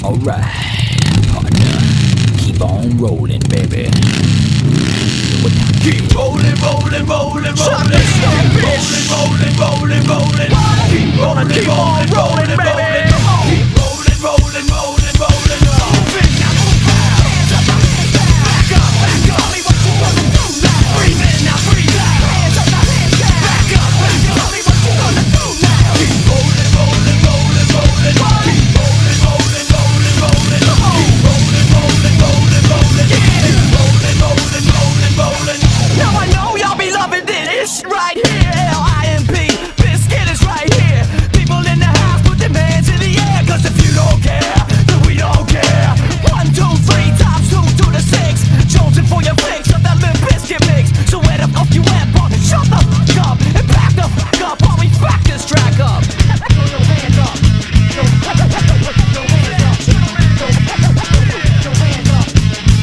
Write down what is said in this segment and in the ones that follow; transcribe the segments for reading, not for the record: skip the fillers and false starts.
Alright, partner, keep on rolling, baby. Keep rolling, rolling, rolling, rolling. Keep rolling, rolling, rolling, rolling. Keep rolling, keep on rolling, baby. Keep rolling, rolling, rolling, rolling. Moving, now move out. Hands up, hands down. Back up, back up. Tell me what you gonna do now. Breathe in, now breathe out. Hands up, hands down. Back up, back up. Tell me what you gonna do now. Keep rolling, rolling, rolling, rolling. Keep rolling, rolling, rolling, rolling. Keep rolling, rolling, rolling, rolling. Keep rolling, rolling, rolling, rolling. Now I know y'all be loving this right here. L-I-M-P, Biscuit is right here. People in the house, put their hands in the air. Cause if you don't care, then we don't care. 1, 2, 3, times 2 to the 6. Jonesing for your fix of that Limp Bizkit mix. So where the fuck you at, punk? Shut the fuck up and back the fuck up while we back this track up. Throw your hands up. Throw your hands up. Throw your hands up.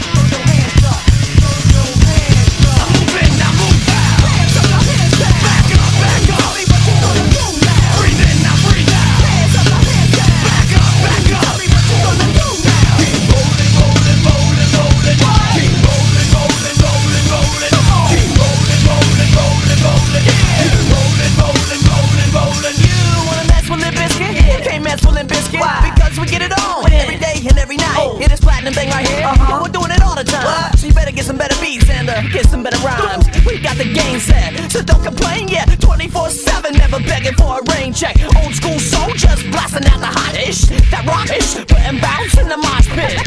Throw your hands up. Throw your hands up. Moving, now move out. Hands up, hands down. Back up, back up. Tell me what you gonna do now. Breathe in, now breathe out. Hands up, hands down. Back up, back up. Tell me what you gonna do now. Keep rolling, rolling, rolling, rolling. Keep rolling, rolling, rolling, rolling. Keep rolling, rolling, rolling, rolling. Keep rolling, rolling, rolling, rolling. You wanna mess with Limp Bizkit? You can't mess with Limp Bizkit. Why? Because we get it on every day and every night. It is platinum thing right here. We're doing it all the time. So you better get some better beats and get some better rhymes. We got the game set, so don't complain. Yeah, 24/7, never begging for a rain check. Old school soldiers blasting out the hot ish, that rock ish, putting bounce in the mosh pit.